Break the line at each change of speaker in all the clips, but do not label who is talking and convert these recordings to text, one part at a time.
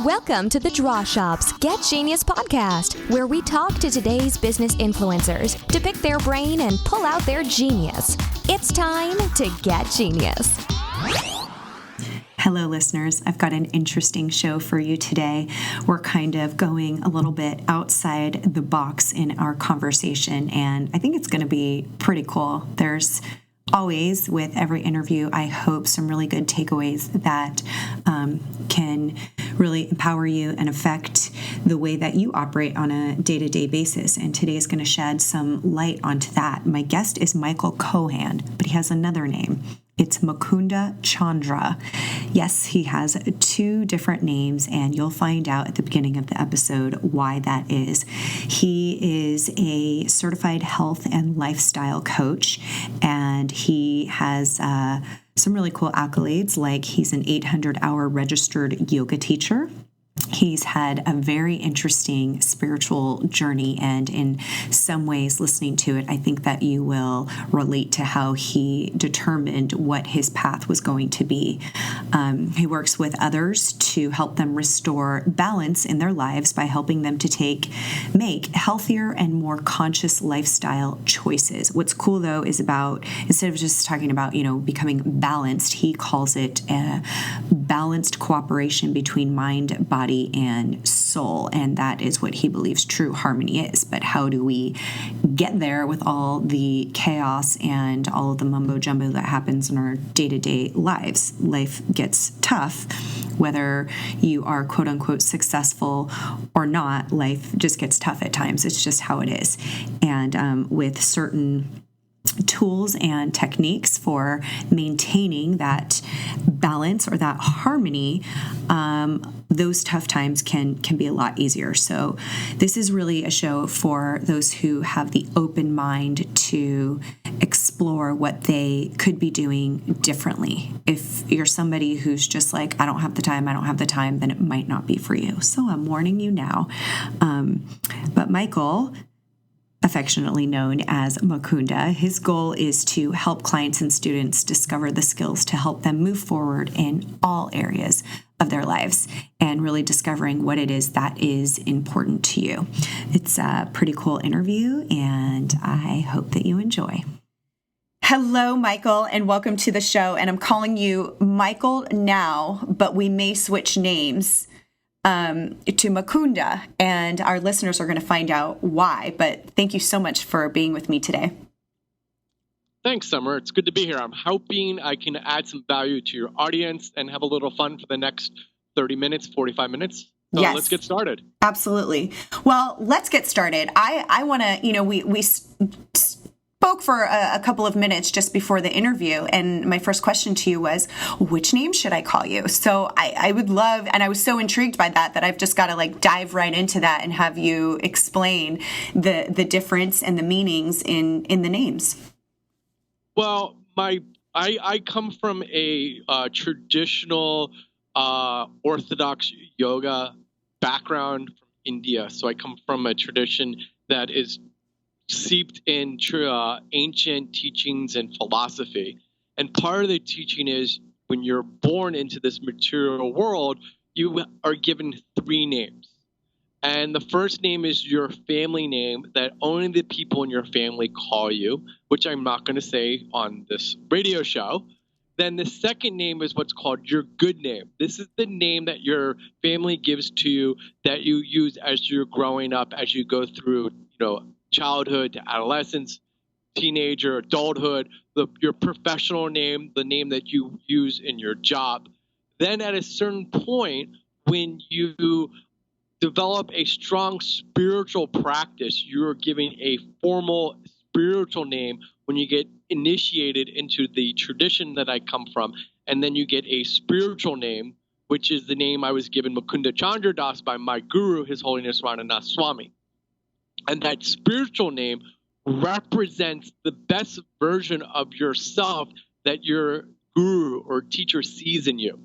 Welcome to the Draw Shop's Get Genius podcast, where we talk to today's business influencers to pick their brain and pull out their genius. It's time to get genius.
Hello, listeners. I've got an interesting show for you today. We're kind of going a little bit outside the box in our conversation, and I think it's going to be pretty cool. There's always, with every interview, I hope some really good takeaways that can really empower you and affect the way that you operate on a day-to-day basis. And today is going to shed some light onto that. My guest is Michael Kohan, but he has another name. It's Mukunda Chandra. Yes, he has two different names, and you'll find out at the beginning of the episode why that is. He is a certified health and lifestyle coach, and he has some really cool accolades, like he's an 800-hour registered yoga teacher. He's had a very interesting spiritual journey, and in some ways, listening to it, I think that you will relate to how he determined what his path was going to be. He works with others to help them restore balance in their lives by helping them to make healthier and more conscious lifestyle choices. What's cool, though, is about, instead of just talking about, becoming balanced, he calls it a balanced cooperation between mind, body, and soul, and that is what he believes true harmony is. But how do we get there with all the chaos and all of the mumbo jumbo that happens in our day-to-day lives? Life gets tough, whether you are quote unquote successful or not. Life just gets tough at times. It's just how it is. And with certain tools and techniques for maintaining that balance or that harmony, those tough times can be a lot easier. So this is really a show for those who have the open mind to explore what they could be doing differently. If you're somebody who's just like, I don't have the time, then it might not be for you. So I'm warning you now. But Michael, affectionately known as Mukunda, his goal is to help clients and students discover the skills to help them move forward in all areas of their lives and really discovering what it is that is important to you. It's a pretty cool interview, and I hope that you enjoy. Hello, Michael, and welcome to the show. And I'm calling you Michael now, but we may switch names to Mukunda, and our listeners are going to find out why. But thank you so much for being with me today.
Thanks, Summer. It's good to be here. I'm hoping I can add some value to your audience and have a little fun for the next 30 minutes, 45 minutes. So
yes.
Let's get started.
Absolutely. Well, let's get started. I want to, we spoke for a couple of minutes just before the interview, and my first question to you was, which name should I call you? So I would love, and I was so intrigued by that I've just got to dive right into that and have you explain the difference and the meanings in the names.
Well, I come from a traditional Orthodox yoga background from India. So I come from a tradition that is seeped in ancient teachings and philosophy. And part of the teaching is when you're born into this material world, you are given three names. And the first name is your family name that only the people in your family call you, which I'm not going to say on this radio show. Then the second name is what's called your good name. This is the name that your family gives to you that you use as you're growing up, as you go through, childhood to adolescence, teenager, adulthood, your professional name, the name that you use in your job. Then at a certain point, when you develop a strong spiritual practice, you're giving a formal spiritual name when you get initiated into the tradition that I come from. And then you get a spiritual name, which is the name I was given, Mukunda Chandra Das, by my guru, His Holiness Rananath Swami. And that spiritual name represents the best version of yourself that your guru or teacher sees in you.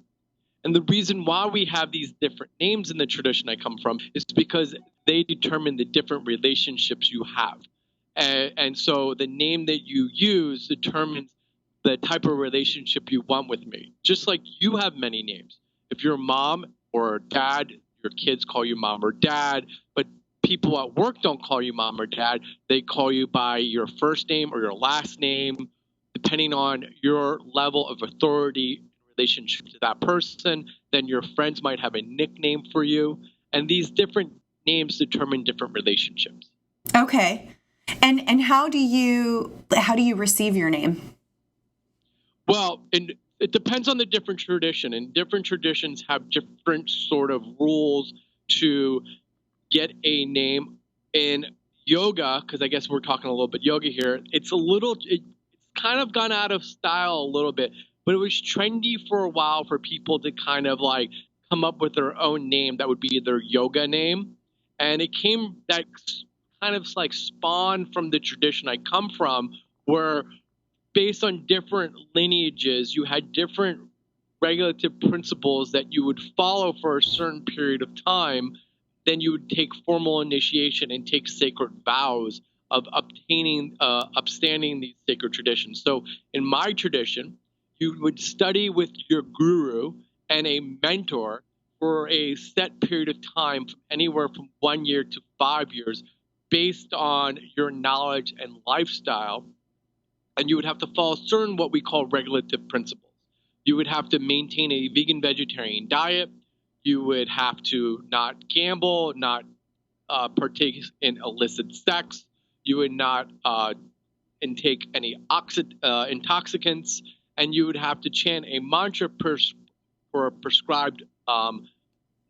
And the reason why we have these different names in the tradition I come from is because they determine the different relationships you have. And so the name that you use determines the type of relationship you want with me. Just like you have many names. If you're a mom or a dad, Your kids call you mom or dad, but people at work don't call you mom or dad. They call you by your first name or your last name, depending on your level of authority in relationship to that person. Then your friends might have a nickname for you. And these different names determine different relationships.
Okay. And how do you receive your name?
Well, and it depends on the different tradition, and different traditions have different sort of rules to get a name. In yoga, because I guess we're talking a little bit yoga here, it's kind of gone out of style a little bit, but it was trendy for a while for people to kind of like come up with their own name that would be their yoga name. And it came that kind of like spawned from the tradition I come from, where based on different lineages, you had different regulative principles that you would follow for a certain period of time. Then you would take formal initiation and take sacred vows of upstanding these sacred traditions. So in my tradition, you would study with your guru and a mentor for a set period of time, from anywhere from 1 year to 5 years, based on your knowledge and lifestyle. And you would have to follow certain what we call regulative principles. You would have to maintain a vegan vegetarian diet. You would have to not gamble, not partake in illicit sex. You would not intake any intoxicants, and you would have to chant a mantra for a prescribed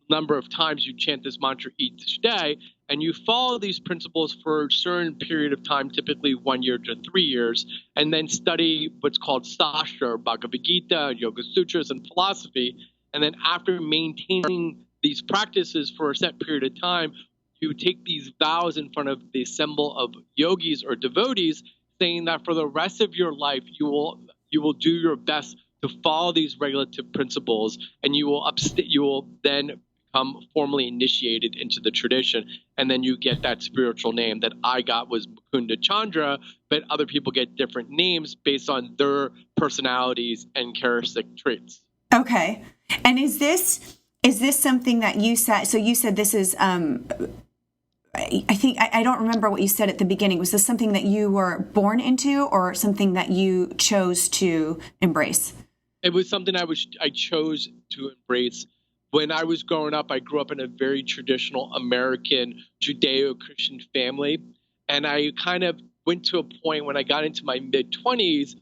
number of times. You chant this mantra each day, and you follow these principles for a certain period of time, typically 1 year to 3 years, and then study what's called Sastra, or Bhagavad Gita, Yoga Sutras, and philosophy. And then after maintaining these practices for a set period of time, you take these vows in front of the assembly of yogis or devotees, saying that for the rest of your life, you will do your best to follow these regulative principles, and you will then become formally initiated into the tradition, and then you get that spiritual name. That I got was Mukunda Chandra, but other people get different names based on their personalities and characteristic traits.
Okay. And is this something that you said? So you said this is, I think, I don't remember what you said at the beginning. Was this something that you were born into, or something that you chose to embrace?
It was something I chose to embrace. When I was growing up, I grew up in a very traditional American Judeo-Christian family. And I kind of went to a point when I got into my mid-20s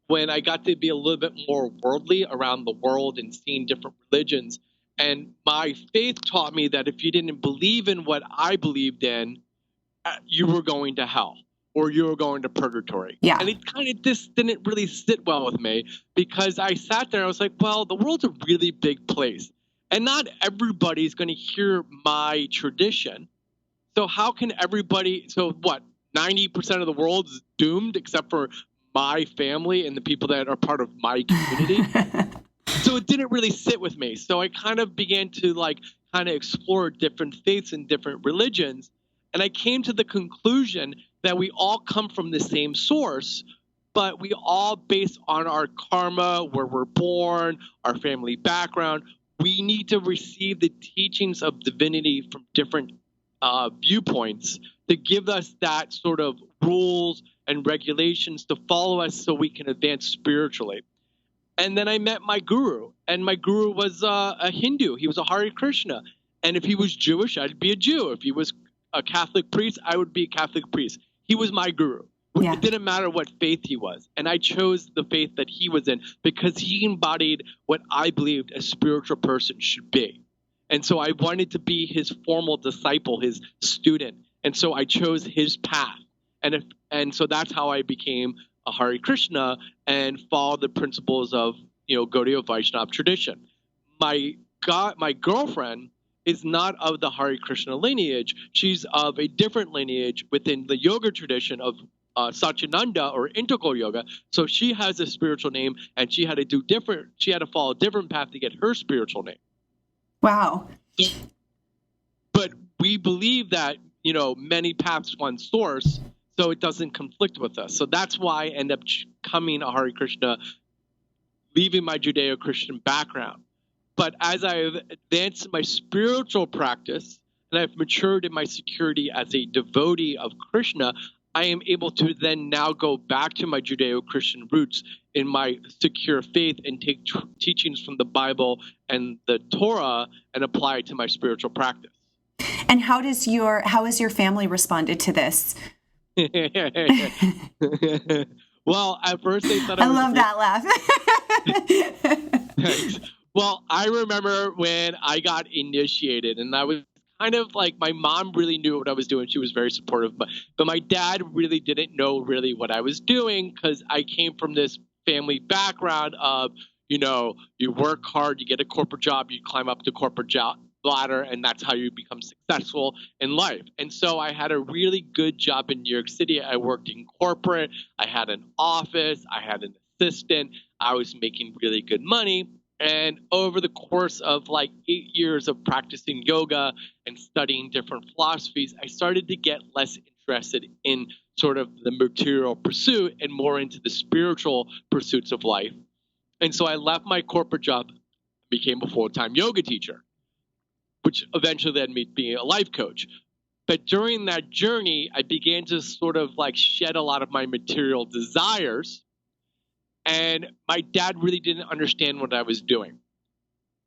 when I got to be a little bit more worldly around the world and seeing different religions. And my faith taught me that if you didn't believe in what I believed in, you were going to hell or you were going to purgatory.
Yeah.
And it kind of just didn't really sit well with me, because I sat there and I was like, well, the world's a really big place. And not everybody's going to hear my tradition. So how can everybody, so what, 90% of the world is doomed except for my family and the people that are part of my community? So it didn't really sit with me. So I kind of began to explore different faiths and different religions. And I came to the conclusion that we all come from the same source, but we all, based on our karma, where we're born, our family background, we need to receive the teachings of divinity from different viewpoints to give us that sort of rules and regulations to follow us so we can advance spiritually. And then I met my guru, and my guru was a Hindu. He was a Hare Krishna. And if he was Jewish, I'd be a Jew. If he was a Catholic priest, I would be a Catholic priest. He was my guru.
Yeah.
It didn't matter what faith he was. And I chose the faith that he was in because he embodied what I believed a spiritual person should be. And so I wanted to be his formal disciple, his student. And so I chose his path. And so that's how I became a Hare Krishna and followed the principles of, Gaudiya Vaishnava tradition. My girlfriend is not of the Hare Krishna lineage. She's of a different lineage within the yoga tradition of Satchidananda or integral yoga. So she has a spiritual name, and she had to follow a different path to get her spiritual name.
Wow.
But we believe that, many paths, one source, so it doesn't conflict with us. So that's why I end up becoming a Hare Krishna, leaving my Judeo-Christian background. But as I've advanced in my spiritual practice and I've matured in my security as a devotee of Krishna, I am able to then now go back to my Judeo-Christian roots in my secure faith and take teachings from the Bible and the Torah and apply it to my spiritual practice.
And how has your family responded to this?
Well, at first they thought
I love that laugh.
Thanks. Well, I remember when I got initiated, and I was kind of like, my mom really knew what I was doing. She was very supportive, but my dad really didn't know really what I was doing, because I came from this family background of, you work hard, you get a corporate job, you climb up the corporate job ladder, and that's how you become successful in life. And so I had a really good job in New York City. I worked in corporate. I had an office. I had an assistant. I was making really good money. And over the course of like 8 years of practicing yoga and studying different philosophies, I started to get less interested in sort of the material pursuit and more into the spiritual pursuits of life. And so I left my corporate job, became a full-time yoga teacher, which eventually led me to being a life coach. But during that journey, I began to sort of like shed a lot of my material desires. And my dad really didn't understand what I was doing.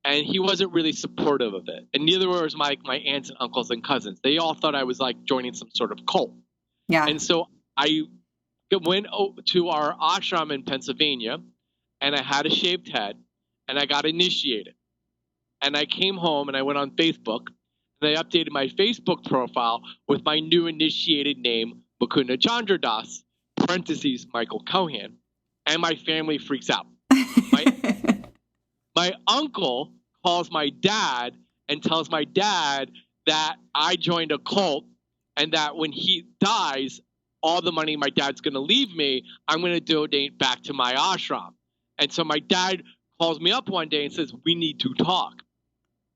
And he wasn't really supportive of it. And neither was my aunts and uncles and cousins. They all thought I was like joining some sort of cult.
Yeah.
And so I went to our ashram in Pennsylvania, and I had a shaved head, and I got initiated. And I came home and I went on Facebook, and I updated my Facebook profile with my new initiated name, Mukunda Chandradas, parentheses, Michael Kohan. And my family freaks out. My uncle calls my dad and tells my dad that I joined a cult, and that when he dies, all the money my dad's going to leave me, I'm going to donate back to my ashram. And so my dad calls me up one day and says, we need to talk.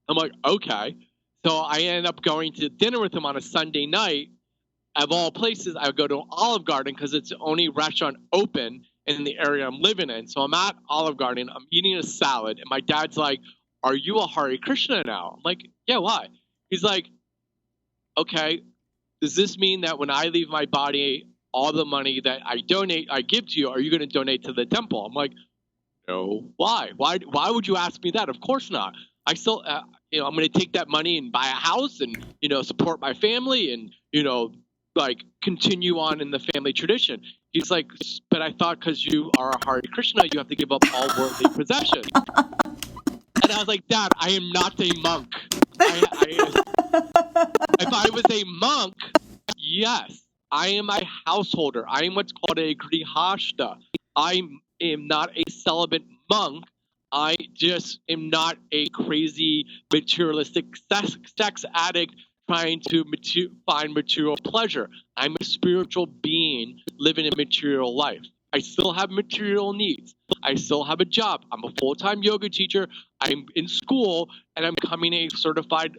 I'm like, okay. So I ended up going to dinner with him on a Sunday night. Of all places, I would go to Olive Garden because it's the only restaurant open in the area I'm living in. So I'm at Olive Garden, I'm eating a salad, and my dad's like, are you a Hare Krishna now? I'm like, yeah, why? He's like, okay, does this mean that when I leave my body, all the money that I give to you, are you going to donate to the temple? I'm like, no. Why? Why would you ask me that? Of course not. I still, I'm going to take that money and buy a house and, support my family and, like continue on in the family tradition. He's like, but I thought because you are a Hare Krishna, you have to give up all worldly possessions. And I was like, Dad, I am not a monk. If I was a monk, yes, I am a householder. I am what's called a grihasta. I am not a celibate monk. I just am not a crazy materialistic sex addict trying to find material pleasure. I'm a spiritual being living a material life. I still have material needs. I still have a job. I'm a full-time yoga teacher. I'm in school, and I'm becoming a certified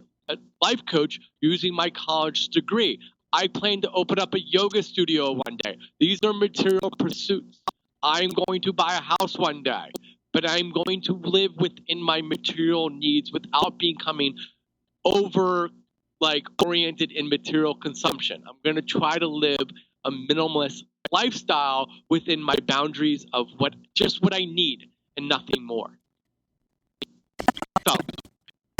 life coach using my college degree. I plan to open up a yoga studio one day. These are material pursuits. I'm going to buy a house one day, but I'm going to live within my material needs without becoming oriented in material consumption. I'm going to try to live a minimalist lifestyle within my boundaries of what I need and nothing more. So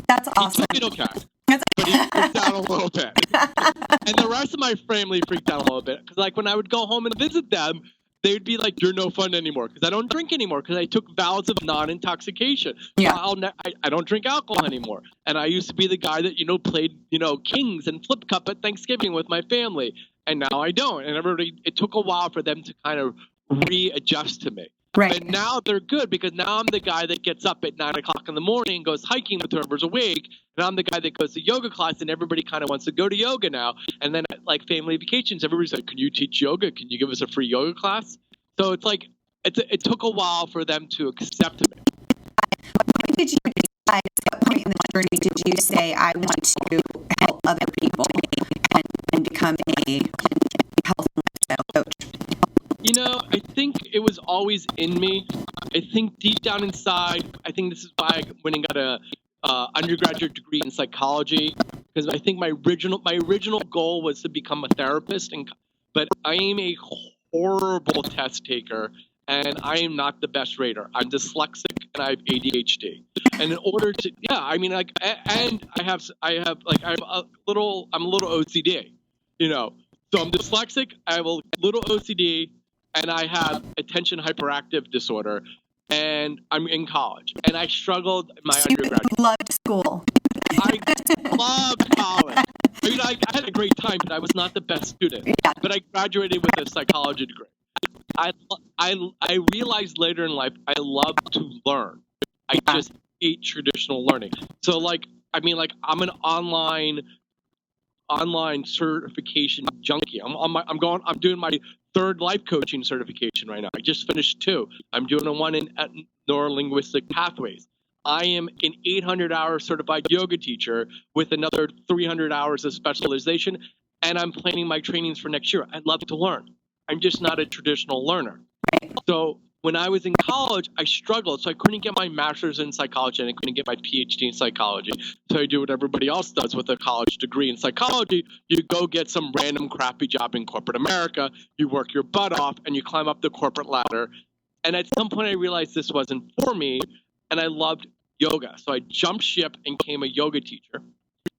that's awesome.
He took it okay, but he freaked out a little bit. And the rest of my family freaked out a little bit because, like, when I would go home and visit them, they would be like, you're no fun anymore, because I don't drink anymore, because I took vows of non-intoxication.
Yeah.
I don't drink alcohol anymore. And I used to be the guy that, played, kings and flip cup at Thanksgiving with my family. And now I don't. And it took a while for them to kind of readjust to me.
Right.
But now they're good, because now I'm the guy that gets up at 9 o'clock in the morning and goes hiking with whoever's awake. And I'm the guy that goes to yoga class, and everybody kind of wants to go to yoga now. And then at like family vacations, everybody's like, can you teach yoga? Can you give us a free yoga class? So it's like, it took a while for them to accept me.
When did you decide, at what point in the journey did you say, I want to help other people and become a health and lifestyle coach?
I think it was always in me. I think deep down inside, I think this is why I went and got a undergraduate degree in psychology, because I think my original goal was to become a therapist, but I am a horrible test taker, and I am not the best rater. I'm dyslexic and I have ADHD. And in order to, I'm a little OCD, So I'm dyslexic, I have a little OCD, and I have attention hyperactive disorder, and I'm in college. And I struggled in my undergraduate.
You loved school.
I loved college. I had a great time, but I was not the best student.
Yeah.
But I graduated with a psychology degree. I realized later in life I love to learn. I just hate traditional learning. So I'm an online certification junkie. I'm doing my third life coaching certification right now. I just finished 2. I'm doing one in neurolinguistic pathways. I am an 800-hour certified yoga teacher with another 300 hours of specialization, and I'm planning my trainings for next year. I love to learn. I'm just not a traditional learner. So when I was in college, I struggled. So I couldn't get my master's in psychology, and I couldn't get my PhD in psychology. So I do what everybody else does with a college degree in psychology. You go get some random crappy job in corporate America. You work your butt off, and you climb up the corporate ladder. And at some point, I realized this wasn't for me, and I loved yoga. So I jumped ship and became a yoga teacher.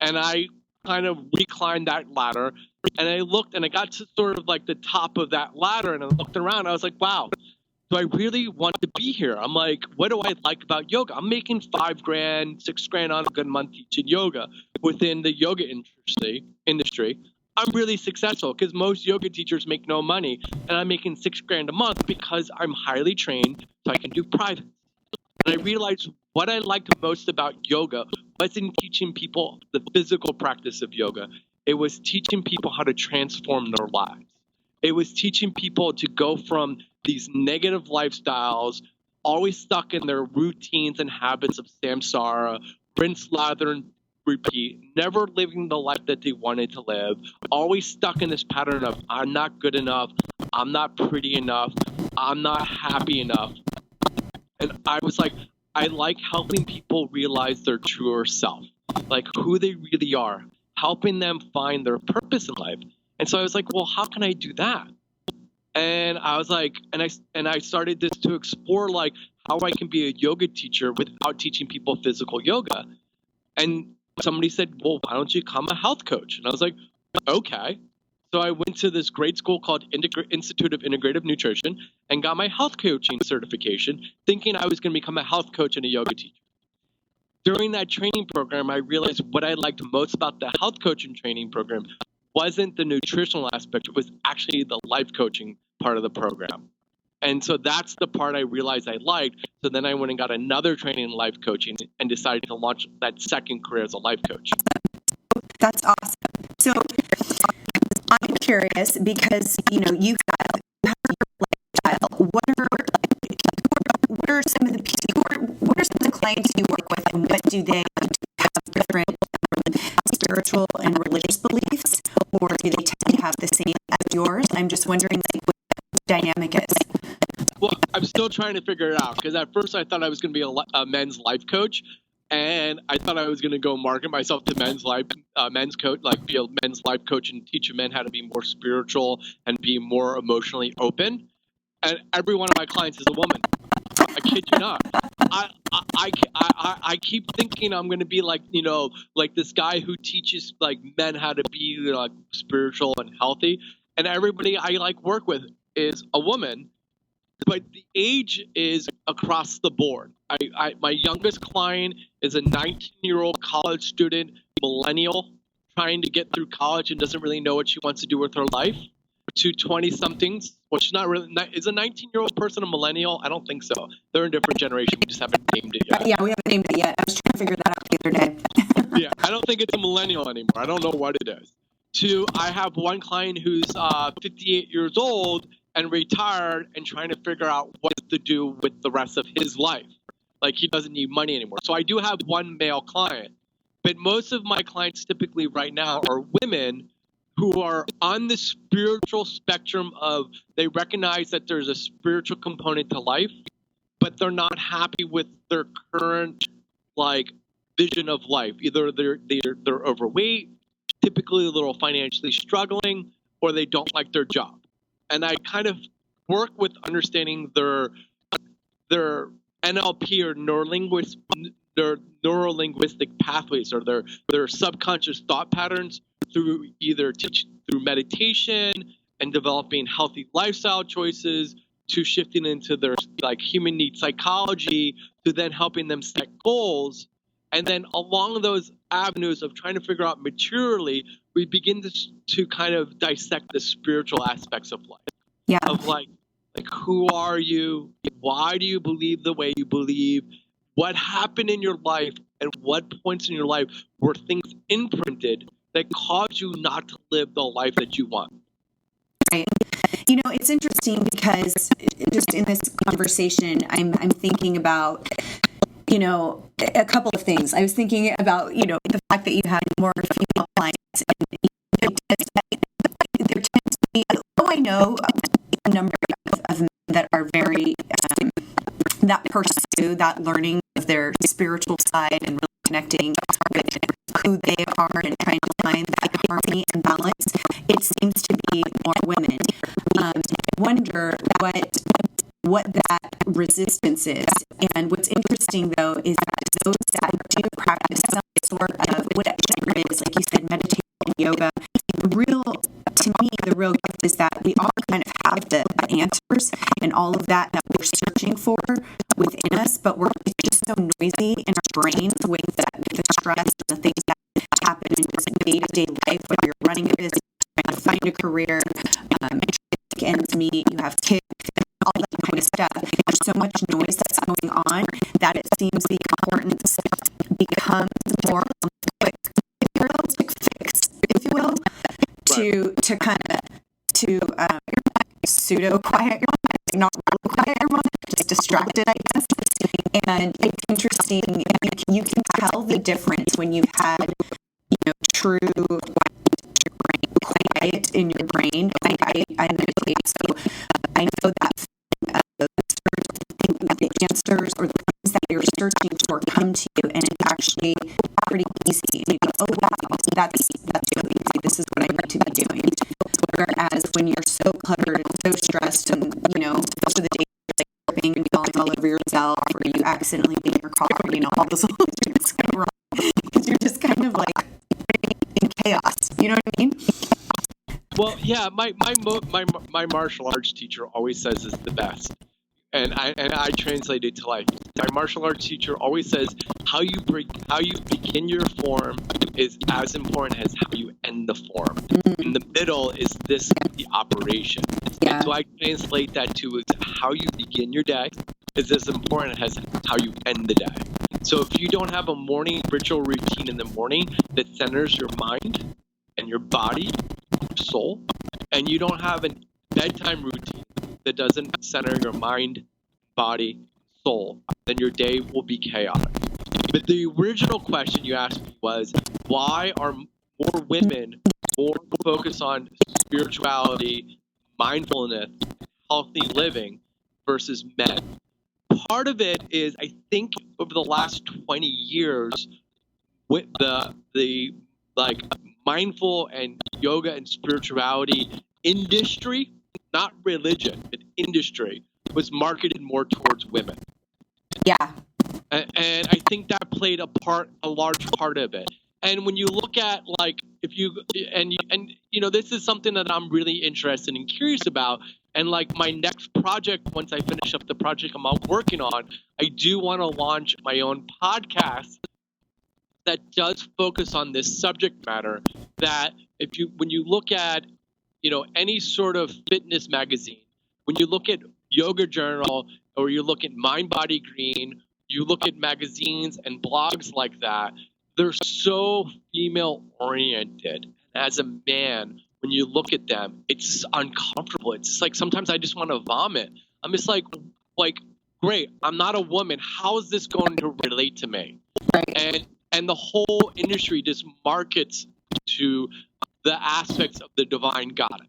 And I kind of reclined that ladder, and I looked, and I got to sort of like the top of that ladder, and I looked around, and I was like, wow, do I really want to be here? I'm like, what do I like about yoga? I'm making $5,000, $6,000 on a good month teaching yoga within the yoga industry. I'm really successful because most yoga teachers make no money, and I'm making $6,000 a month because I'm highly trained, so I can do private. And I realized what I liked most about yoga wasn't teaching people the physical practice of yoga. It was teaching people how to transform their lives. It was teaching people to go from these negative lifestyles, always stuck in their routines and habits of samsara, rinse, lather, and repeat, never living the life that they wanted to live, always stuck in this pattern of I'm not good enough, I'm not pretty enough, I'm not happy enough. And I was like, I like helping people realize their truer self, like who they really are, helping them find their purpose in life. And so I was like, well, how can I do that? And I was like, and I started this to explore like how I can be a yoga teacher without teaching people physical yoga. And somebody said, well, why don't you become a health coach? And I was like, okay. So I went to this great school called Institute of Integrative Nutrition and got my health coaching certification, thinking I was going to become a health coach and a yoga teacher. During that training program, I realized what I liked most about the health coaching training program wasn't the nutritional aspect, it was actually the life coaching part of the program. And so that's the part I realized I liked. So then I went and got another training in life coaching and decided to launch that second career as a life coach.
That's awesome. So I'm curious because, you have your lifestyle. What are some of the people, what are some of the clients you work with, and what do they have different spiritual and religious beliefs, or do they tend to have the same as yours? I'm just wondering what the dynamic is.
Well, I'm still trying to figure it out because at first I thought I was going to be a men's life coach, and I thought I was going to go market myself to men's coach, like be a men's life coach and teach men how to be more spiritual and be more emotionally open. And every one of my clients is a woman. I kid you not. I keep thinking I'm going to be like this guy who teaches like men how to be like spiritual and healthy, and everybody I work with is a woman, but the age is across the board. My youngest client is a 19-year-old college student, millennial, trying to get through college and doesn't really know what she wants to do with her life. To 20-somethings, which is not really is a 19-year-old person a millennial? I don't think so. They're a different generation. We just haven't named it yet.
Yeah, we haven't named it yet. I was trying to figure that out the other day.
Yeah, I don't think it's a millennial anymore. I don't know what it is. I have one client who's 58 years old and retired and trying to figure out what to do with the rest of his life. Like he doesn't need money anymore. So I do have one male client, but most of my clients typically right now are women who are on the spiritual spectrum of they recognize that there's a spiritual component to life, but they're not happy with their current like vision of life. Either they're overweight, typically a little financially struggling, or they don't like their job. And I kind of work with understanding their NLP or their neurolinguistic pathways, or their subconscious thought patterns through through meditation and developing healthy lifestyle choices, to shifting into their like human need psychology, to then helping them set goals. And then along those avenues of trying to figure out materially, we begin to kind of dissect the spiritual aspects of life.
Yeah.
Of like who are you? Why do you believe the way you believe? What happened in your life, and what points in your life were things imprinted that caused you not to live the life that you want?
Right. You know, it's interesting because just in this conversation, I'm thinking about, you know, a couple of things. I was thinking about, you know, the fact that you have more female clients, and there tends to be, I know a number of men that are very, that pursue that learning of their spiritual side and really connecting with who they are and trying to find that harmony and balance. It seems to be more women. I wonder what that resistance is. And what's interesting, though, is that those that do practice some sort of whatever it is, like you said, meditation, yoga, to me, the real gift is that we all kind of have the answers and all of that we're searching for within us, but it's just so noisy in our brains with the stress and the things that happen in this day-to-day life, whether you're running a business, trying to find a career, make ends meet, you have kids, all that kind of stuff. There's so much noise that's going on that it seems the importance becomes more quick fix, if you will, to kind of pseudo quiet your mind, not really quiet your mind, just distracted, I guess. And it's interesting. You can tell the difference when you've had, you know, true quiet in your brain. I meditate, so I know that the answers or the things that you're searching for come to you, and it's actually pretty easy. And you go, oh wow, that's really easy. This is what I need to be doing. Whereas when you're so cluttered and so stressed, and you know, most of the day you're like and falling all over yourself, or you accidentally beat your car, you know, all those little things go wrong because you're just kind of like in chaos. You know what I mean?
Well, yeah, my martial arts teacher always says it's the best, and I translate it to life. My martial arts teacher always says how you begin your form is as important as how you end the form. In the middle is the operation.
Yeah.
And so I translate that to is how you begin your day is as important as how you end the day. So if you don't have a morning ritual routine in the morning that centers your mind and your body, your soul, and you don't have a bedtime routine that doesn't center your mind, body, soul, then your day will be chaotic. But the original question you asked me was, why are more women more focused on spirituality, mindfulness, healthy living versus men? Part of it is, I think, over the last 20 years, with the like mindful and yoga and spirituality industry, not religion, but industry, was marketed more towards women.
Yeah.
And I think that played a large part of it. And when you look at like, you know, this is something that I'm really interested and curious about. And like my next project, once I finish up the project I'm working on, I do want to launch my own podcast that does focus on this subject matter. That when you look at, you know, any sort of fitness magazine, when you look at Yoga Journal, or you look at Mind Body Green, you look at magazines and blogs like that, they're so female oriented. As a man, when you look at them, it's uncomfortable. It's like sometimes I just want to vomit. I'm just like, great, I'm not a woman. How is this going to relate to me?
Right.
And the whole industry just markets to the aspects of the divine goddess.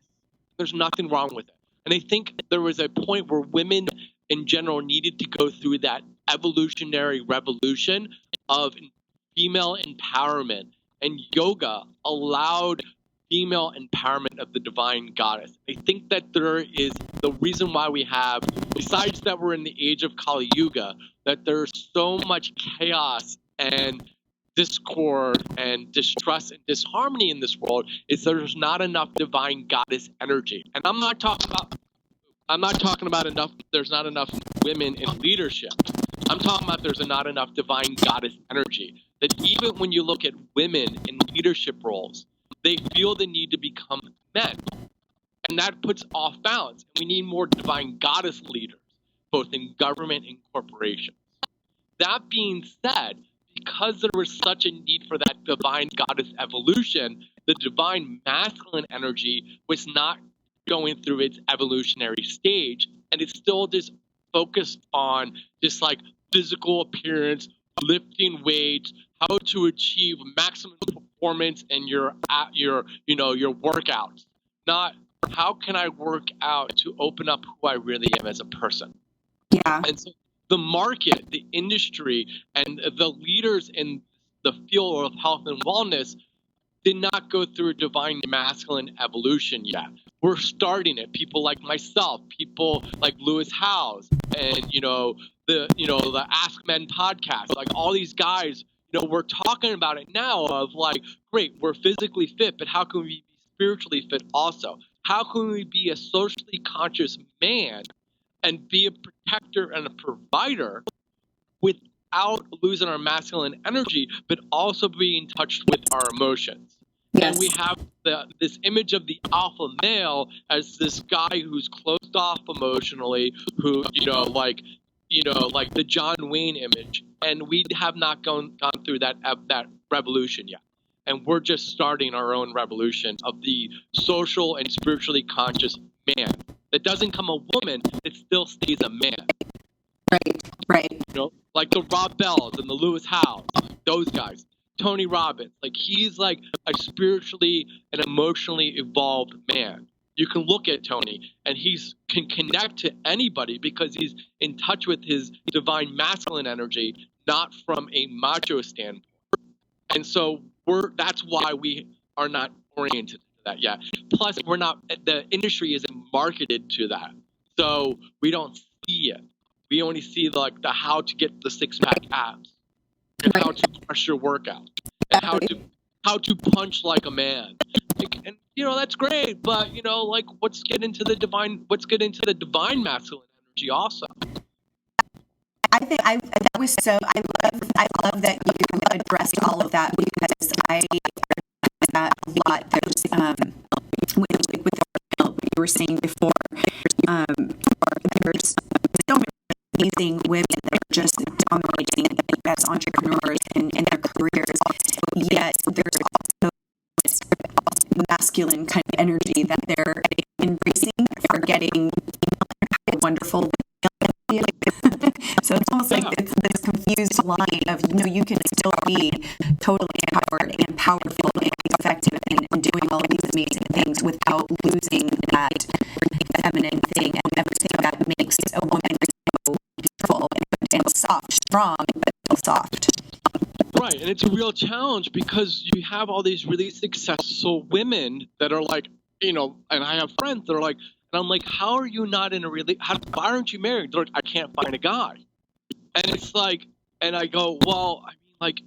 There's nothing wrong with it. And I think there was a point where women in general needed to go through that evolutionary revolution of female empowerment, and yoga allowed female empowerment of the divine goddess. I think that there is the reason why we have, besides that we're in the age of Kali Yuga, that there's so much chaos and discord and distrust and disharmony in this world is there's not enough divine goddess energy. And I'm not talking about enough, there's not enough women in leadership. I'm talking about there's not enough divine goddess energy. That even when you look at women in leadership roles, they feel the need to become men. And that puts off balance. We need more divine goddess leaders, both in government and corporations. That being said, because there was such a need for that divine goddess evolution, the divine masculine energy was not going through its evolutionary stage, and it's still just focused on just like physical appearance, lifting weights, how to achieve maximum performance in your workouts. Not how can I work out to open up who I really am as a person.
Yeah.
And so the market, the industry, and the leaders in the field of health and wellness did not go through a divine masculine evolution yet. We're starting it. People like myself, people like Lewis Howes, and the Ask Men podcast, like all these guys, we're talking about it now of like, great, we're physically fit, but how can we be spiritually fit also? How can we be a socially conscious man and be a protector and a provider without losing our masculine energy, but also being in touch with our emotions? Yes. And we have this image of the alpha male as this guy who's closed off emotionally, who, like the John Wayne image. And we have not gone through that revolution yet. And we're just starting our own revolution of the social and spiritually conscious man. That doesn't come a woman, it still stays a man.
Right.
Like the Rob Bells and the Lewis Howes, those guys. Tony Robbins, like he's like a spiritually and emotionally evolved man. You can look at Tony and can connect to anybody because he's in touch with his divine masculine energy, not from a macho standpoint. And so that's why we are not oriented to that yet. Plus, the industry isn't marketed to that. So we don't see it. We only see the how to get the 6-pack abs, and how to crush your workout, and how to punch like a man. And that's great, but let's get into the divine masculine energy also.
I think that was so. I love that you addressed all of that because I that a lot. There's with what you were saying before. There's so many amazing women that are just dominating as entrepreneurs in their careers. Yet there's also masculine kind of energy that they're embracing, are getting wonderful. So it's almost like this confused line of, you can still be totally empowered and powerful and effective and doing all of these amazing things without losing that feminine thing and everything that makes a woman so beautiful and soft, strong, but still soft.
Right, and it's a real challenge because you have all these really successful women that are like, and I have friends that are like, and I'm like, how are you not in a why aren't you married? They're like, I can't find a guy. And it's like, and I go, well, I mean, like,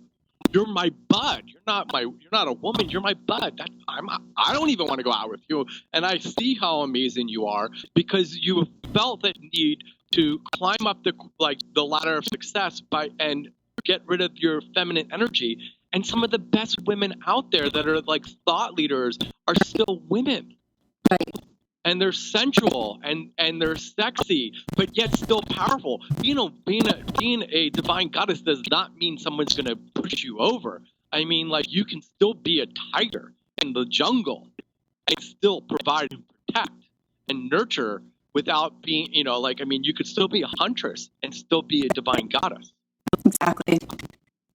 you're my bud. You're not a woman. You're my bud. I don't even want to go out with you. And I see how amazing you are because you felt that need to climb up the ladder of success and get rid of your feminine energy. And some of the best women out there that are like thought leaders are still women.
Right.
And they're sensual and they're sexy, but yet still powerful. Being a divine goddess does not mean someone's going to push you over. I mean, like, you can still be a tiger in the jungle and still provide and protect and nurture without being, you could still be a huntress and still be a divine goddess.
Exactly.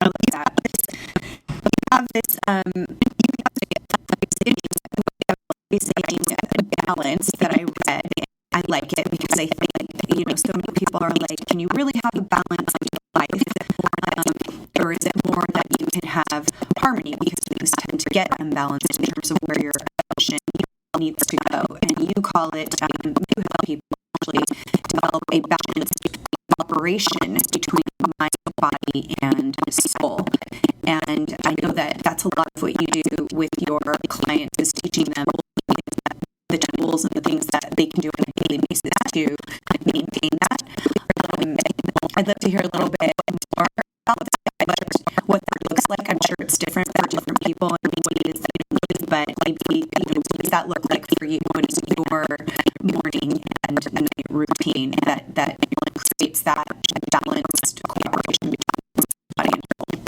I like that. You have this, saying a balance that I read. I like it because I think, so many people are can you really have a balanced life? Or is it more that you can have harmony because things tend to get imbalanced in terms of where your emotion needs to go? And you call it, you help people actually develop a balanced operation between mind, body, and soul. And I know that that's a lot of what you do with your clients, is teaching them the tools and the things that they can do on a daily basis to maintain that. I'd love to hear a little bit more about what that looks like. I'm sure it's different for different people and what it is that you do, but maybe, what does that look like for you? What is your morning and night routine that creates that balanced cooperation between body and soul?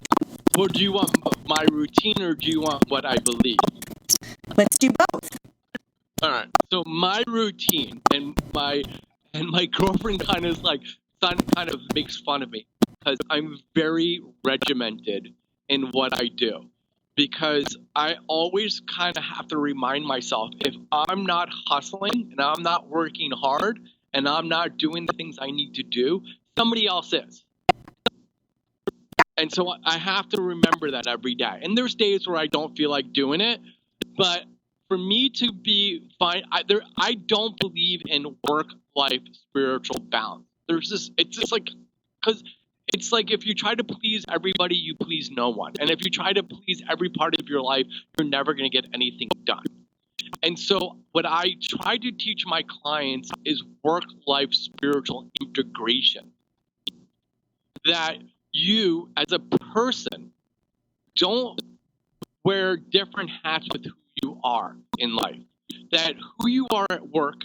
Well, do you want my routine or do you want what I believe?
Let's do both.
All right. So my routine and my girlfriend kind of makes fun of me because I'm very regimented in what I do, because I always kind of have to remind myself, if I'm not hustling and I'm not working hard and I'm not doing the things I need to do, somebody else is. And so I have to remember that every day. And there's days where I don't feel like doing it, but for me to be fine, I don't believe in work-life spiritual balance. It's just like, because it's like if you try to please everybody, you please no one. And if you try to please every part of your life, you're never going to get anything done. And so what I try to teach my clients is work-life spiritual integration. That you, as a person, don't wear different hats with who you are in life. That who you are at work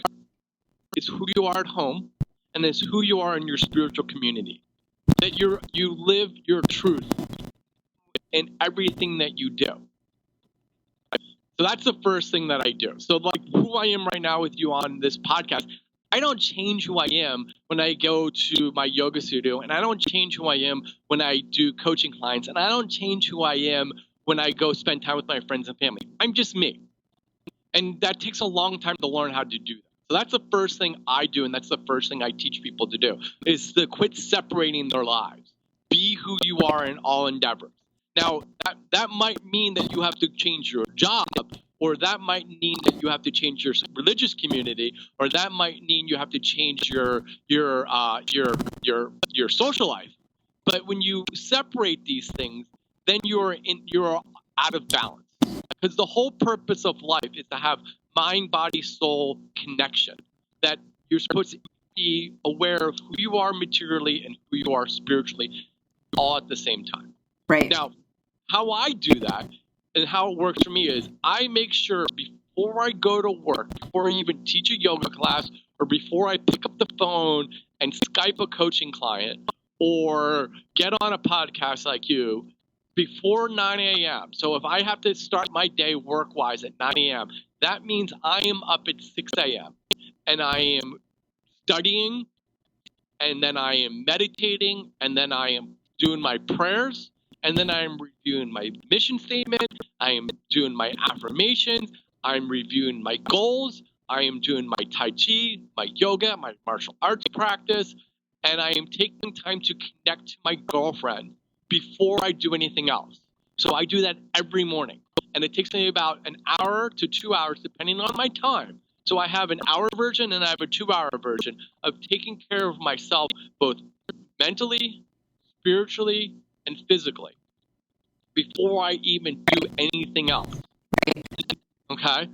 is who you are at home, and is who you are in your spiritual community. That you live your truth in everything that you do. So that's the first thing that I do. So like who I am right now with you on this podcast, I don't change who I am when I go to my yoga studio, and I don't change who I am when I do coaching clients, and I don't change who I am when I go spend time with my friends and family. I'm just me. And that takes a long time to learn how to do that. So that's the first thing I do, and that's the first thing I teach people to do, is to quit separating their lives. Be who you are in all endeavors. Now, that might mean that you have to change your job, or that might mean that you have to change your religious community, or that might mean you have to change your social life. But when you separate these things, then you're out of balance. Because the whole purpose of life is to have mind, body, soul connection. That you're supposed to be aware of who you are materially and who you are spiritually, all at the same time.
Right.
Now, how I do that and how it works for me is I make sure before I go to work, before I even teach a yoga class, or before I pick up the phone and Skype a coaching client or get on a podcast like you, before 9 a.m. So if I have to start my day work-wise at 9 a.m., that means I am up at 6 a.m. and I am studying, and then I am meditating, and then I am doing my prayers, and then I am reviewing my mission statement, I am doing my affirmations, I'm reviewing my goals, I am doing my Tai Chi, my yoga, my martial arts practice, and I am taking time to connect to my girlfriend before I do anything else. So I do that every morning. And it takes me about an hour to 2 hours, depending on my time. So I have an hour version and I have a 2-hour version of taking care of myself, both mentally, spiritually, and physically, before I even do anything else. Okay?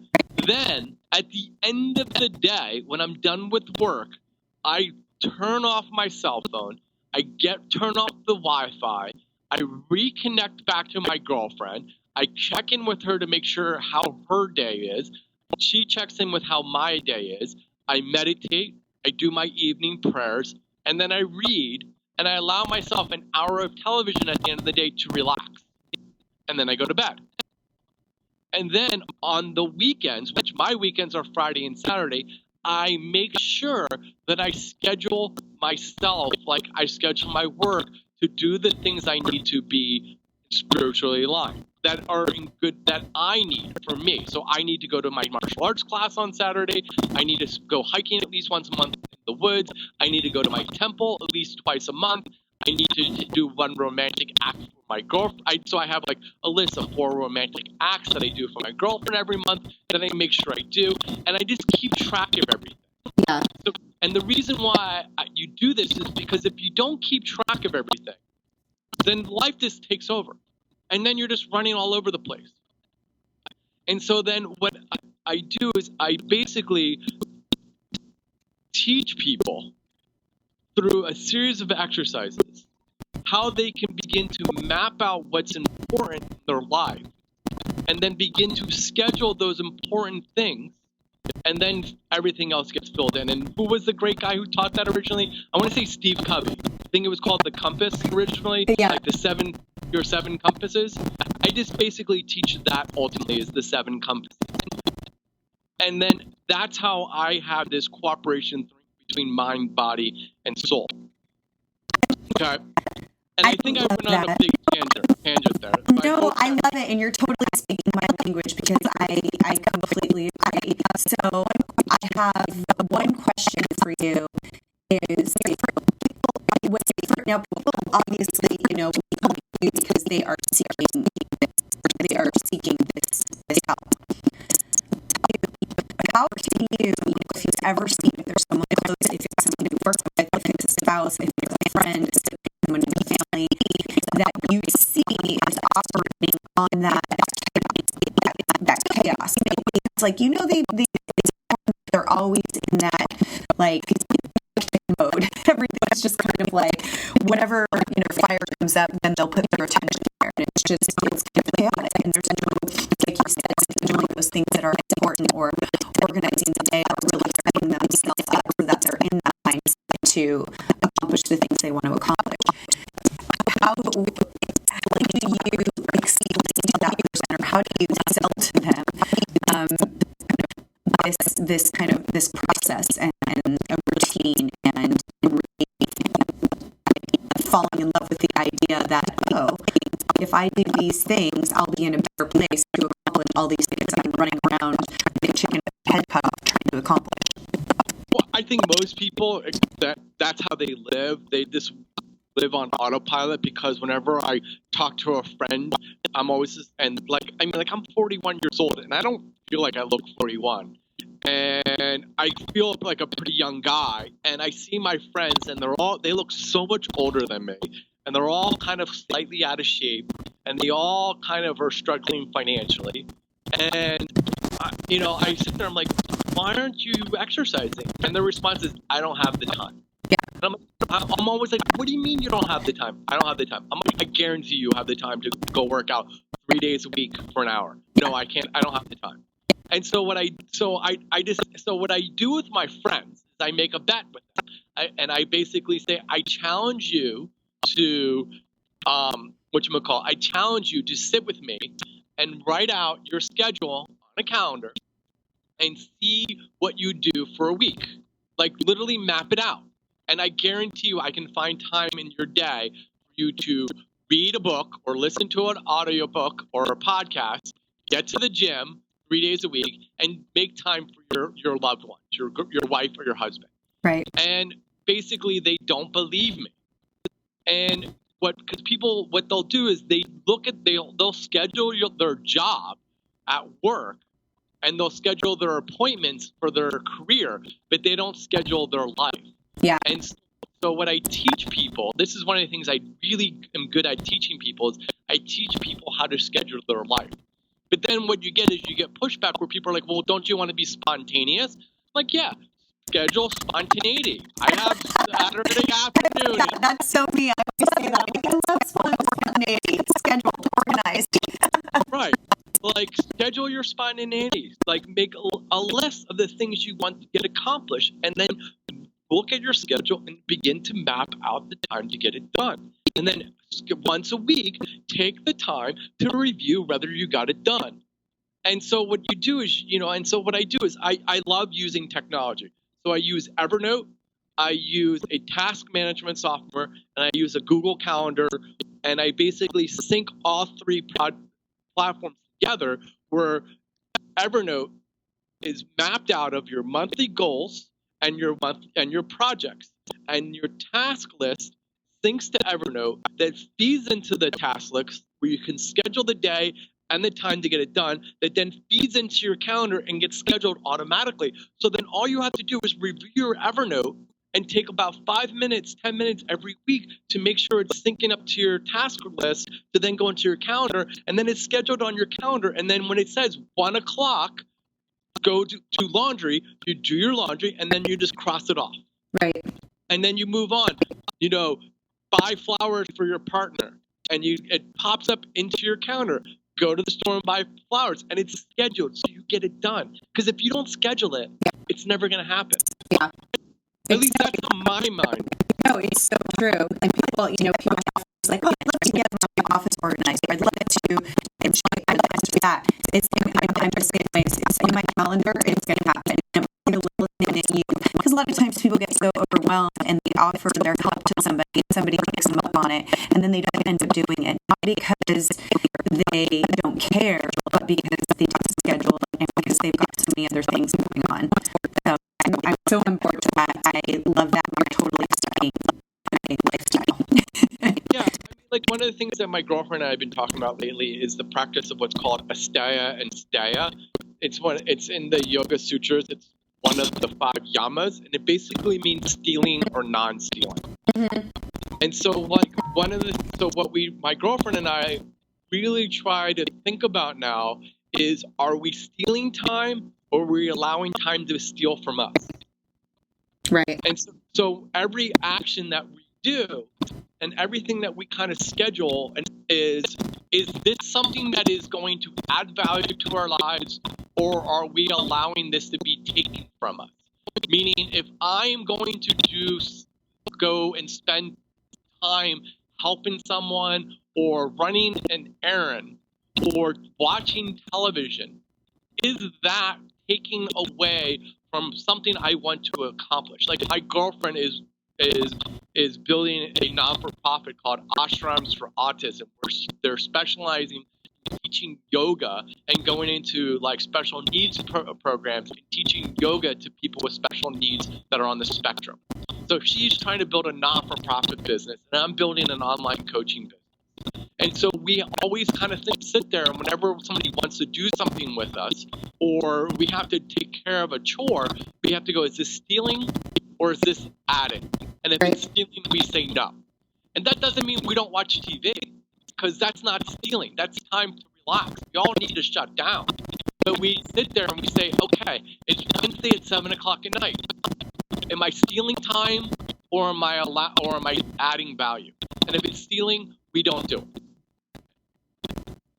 Then, at the end of the day, when I'm done with work, I turn off my cell phone, I turn off the Wi-Fi, I reconnect back to my girlfriend, I check in with her to make sure how her day is, she checks in with how my day is, I meditate, I do my evening prayers, and then I read, and I allow myself an hour of television at the end of the day to relax. And then I go to bed. And then on the weekends, which my weekends are Friday and Saturday, I make sure that I schedule myself like I schedule my work to do the things I need to be spiritually aligned, that I need for me. So I need to go to my martial arts class on Saturday. I need to go hiking at least once a month and the woods. I need to go to my temple at least twice a month. I need to do one romantic act for my girlfriend. So I have like a list of 4 romantic acts that I do for my girlfriend every month that I make sure I do. And I just keep track of everything.
Yeah.
So, and the reason why you do this is because if you don't keep track of everything, then life just takes over. And then you're just running all over the place. And so then what I do is I basically teach people through a series of exercises how they can begin to map out what's important in their life and then begin to schedule those important things, and then everything else gets filled in. And who was the great guy who taught that originally? I want to say Steve Covey. I think it was called the Compass originally, like your 7 compasses. I just basically teach that ultimately is the 7 compasses. And then that's how I have this cooperation between mind, body, and soul. Okay. And I think I went on a big tangent there.
No, I love it, and you're totally speaking my language because I completely agree. So I have one question for you: is now people obviously people use because they are seeking this help. How can you, if you've ever seen, if there's someone close, if it's someone you work with, if it's a spouse, if it's a friend, if it's someone in the family, that you see is operating on that chaos? It's like, they're always in that, like, mode. Everything's just kind of like, whatever, fire comes up, then they'll put their attention there. And it's kind of chaotic. And there's no, like you said, scheduling those things that are important or organizing the day or really setting themselves up so that they're in that mindset to accomplish the things they want to accomplish. How do you explain to that person, or how do you sell to them this process and a routine and falling in love with the idea that, if I do these things, I'll be in a better place to accomplish all these things I'm running around with a chicken head cut off trying to accomplish?
Well, I think most people, that's how they live. They just live on autopilot, because whenever I talk to a friend, I'm always I'm 41 years old and I don't feel like I look 41. And I feel like a pretty young guy, and I see my friends and they look so much older than me, and they're all kind of slightly out of shape, and they all kind of are struggling financially. And I sit there, I'm like, why aren't you exercising? And their response is, I don't have the time.
Yeah.
And I'm always like, what do you mean you don't have the time? I don't have the time. I'm like, I guarantee you have the time to go work out 3 days a week for an hour. No, I can't. I don't have the time. And so what I do with my friends is I make a bet with them, and I basically say, I challenge you to I challenge you to sit with me and write out your schedule on a calendar and see what you do for a week. Like, literally map it out. And I guarantee you I can find time in your day for you to read a book or listen to an audiobook or a podcast, get to the gym 3 days a week, and make time for your loved ones, your wife or your husband.
Right.
And basically, they don't believe me. And because people, what they'll do is they'll schedule their job at work, and they'll schedule their appointments for their career, but they don't schedule their life.
Yeah.
And so what I teach people, this is one of the things I really am good at teaching people, is I teach people how to schedule their life. But then what you get is you get pushback where people are like, well, don't you want to be spontaneous? Like, yeah, schedule spontaneity. I have Saturday afternoon.
That's so me. I always say that. I love spontaneity. It's scheduled, organized.
Right. Like, schedule your spontaneity. Like, make a list of the things you want to get accomplished, and then look at your schedule and begin to map out the time to get it done. And then once a week, take the time to review whether you got it done. And so what you do is, what I do is I love using technology. So I use Evernote, I use a task management software, and I use a Google Calendar, and I basically sync all 3 platforms together, where Evernote is mapped out of your monthly goals and your projects, and your task list syncs to Evernote that feeds into the task list where you can schedule the day and the time to get it done, that then feeds into your calendar and gets scheduled automatically. So then all you have to do is review your Evernote and take about 5 minutes, 10 minutes every week to make sure it's syncing up to your task list to then go into your calendar, and then it's scheduled on your calendar. And then when it says 1 o'clock, go to laundry, you do your laundry, and then you just cross it off.
Right.
And then you move on. Buy flowers for your partner, and it pops up into your calendar. Go to the store and buy flowers, and it's scheduled, so you get it done. Because if you don't schedule it, it's never going to happen.
Yeah.
At least that's on my mind.
No, it's so true. And people it's like, oh, I'd love to get my office organized. I'd love to, and I'd love to do that. I'm just saying, it's in my calendar, it's going to happen. And the little thing that because a lot of times people get so overwhelmed and they offer their help to somebody, and somebody takes them up on it, and then they don't end up doing it. Not because they don't care, but because they don't schedule it and because they've got so many other things going on. So I'm so on board with that. I love that. You're totally studying my lifestyle.
Yeah, like one of the things that my girlfriend and I have been talking about lately is the practice of what's called asteya and steya. It's in the Yoga Sutras. It's one of the 5 yamas, and it basically means stealing or non-stealing. Mm-hmm. And so, like my girlfriend and I really try to think about now is: are we stealing time, or are we allowing time to steal from us?
Right.
And so every action that we do and everything that we kind of schedule is this something that is going to add value to our lives, or are we allowing this to be taken from us? Meaning, if I am going to go and spend time helping someone or running an errand or watching television, is that taking away from something I want to accomplish? Like, my girlfriend is building a non-for-profit called Ashrams for Autism, where they're specializing in teaching yoga and going into like special needs programs and teaching yoga to people with special needs that are on the spectrum. So she's trying to build a non-for-profit business, and I'm building an online coaching business. And so we always kind of sit there, and whenever somebody wants to do something with us, or we have to take care of a chore, we have to go, is this stealing or is this adding? And if it's stealing, we say no. And that doesn't mean we don't watch TV, because that's not stealing. That's time to relax. We all need to shut down. But we sit there and we say, okay, it's Wednesday at 7 o'clock at night. Am I stealing time, or am I adding value? And if it's stealing, we don't do it.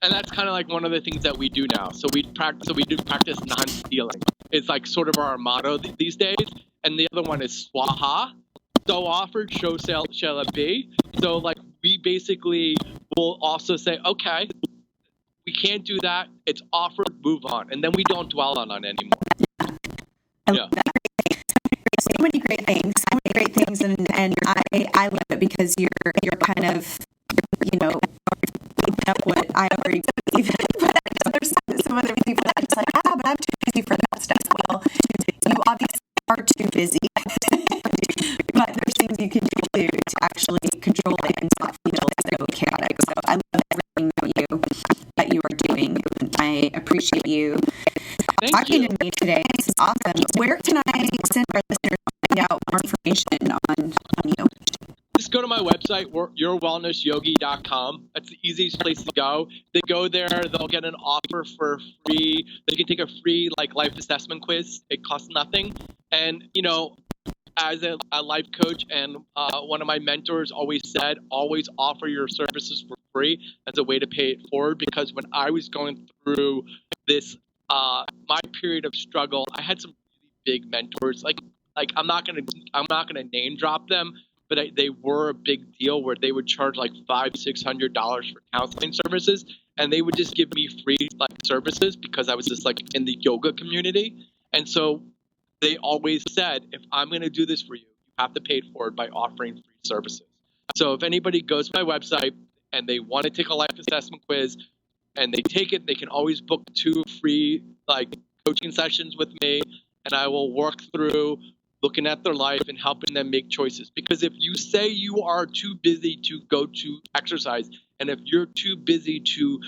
And that's kind of like one of the things that we do now. So we do practice non-stealing. It's like sort of our motto these days. And the other one is swaha. So offered, so shall it be. So like we basically will also say, okay, we can't do that. It's offered, move on. And then we don't dwell on it anymore. Yeah.
So many great things, and I love it because you're kind of, up what I already believe. But there's some other people that are just like, but I'm too busy for that stuff. Well, you obviously are too busy, but there's things you can do to actually control it and not feel so chaotic. So I love everything that you are doing. I appreciate you talking to me today. This is awesome. Where can I send our listeners to find out more information on you?
Just go to my website, yourwellnessyogi.com. That's the easiest place to go. They go there, they'll get an offer for free. They can take a free life assessment quiz. It costs nothing. And, as a life coach and one of my mentors always said, always offer your services for free as a way to pay it forward. Because when I was going through this, my period of struggle, I had some really big mentors. Like I'm not gonna name drop them, but they were a big deal where they would charge like $500-$600 for counseling services, and they would just give me free services because I was just in the yoga community. And so they always said, if I'm going to do this for you, you have to pay it forward by offering free services. So if anybody goes to my website and they want to take a life assessment quiz and they take it, they can always book 2 free coaching sessions with me, and I will work through looking at their life and helping them make choices. Because if you say you are too busy to go to exercise, and if you're too busy to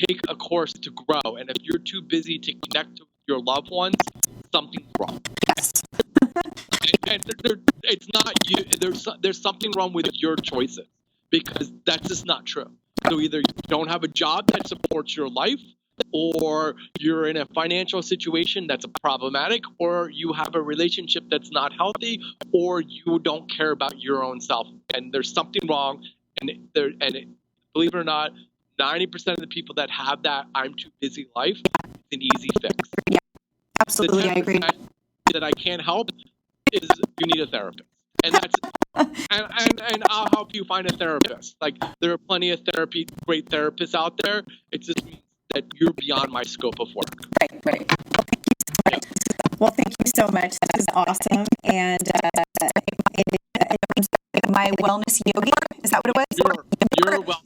take a course to grow, and if you're too busy to connect with your loved ones, something's wrong.
Yes.
And it's not you. There's something wrong with your choices, because that's just not true. So either you don't have a job that supports your life, or you're in a financial situation that's problematic, or you have a relationship that's not healthy, or you don't care about your own self. And there's something wrong. Believe it or not, 90% of the people that have that I'm too busy life, it's an easy fix.
Yeah, absolutely, I agree.
That I can't help is you need a therapist. And that's and I'll help you find a therapist. Like, there are plenty of great therapists out there. It just means that you're beyond my scope of work.
Right. Well, thank you so much. This is awesome. And my wellness yogi, is that what it was?
Your wellness.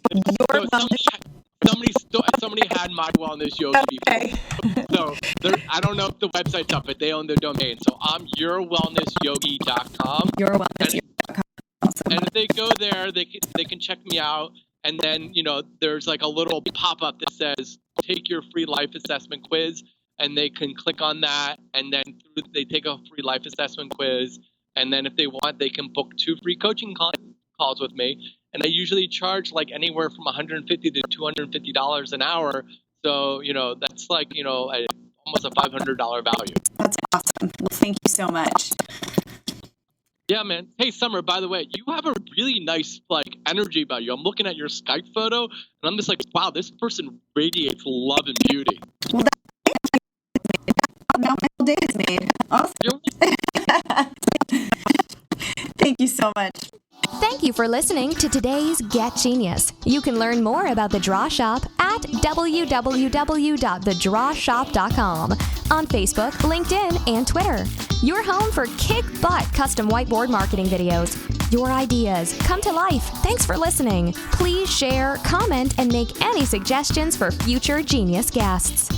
Somebody had my wellness yogi before. So I don't know if the website's up, but they own the domain. So I'm yourwellnessyogi.com.
Yourwellnessyogi.com. Awesome.
And if they go there, they can check me out. And then, there's like a little pop-up that says, take your free life assessment quiz. And they can click on that. And then they take a free life assessment quiz. And then if they want, they can book 2 free coaching calls with me. And I usually charge like anywhere from $150 to $250 an hour. So, that's like, almost a $500 value.
That's awesome. Well, thank you so much.
Yeah, man. Hey, Summer, by the way, you have a really nice energy about you. I'm looking at your Skype photo, and I'm just like, wow, this person radiates love and beauty.
Well, now my whole day is made. Awesome. Thank you so much.
Thank you for listening to today's Get Genius. You can learn more about The Draw Shop at www.thedrawshop.com, on Facebook, LinkedIn, and Twitter. Your home for kick-butt custom whiteboard marketing videos. Your ideas come to life. Thanks for listening. Please share, comment, and make any suggestions for future Genius guests.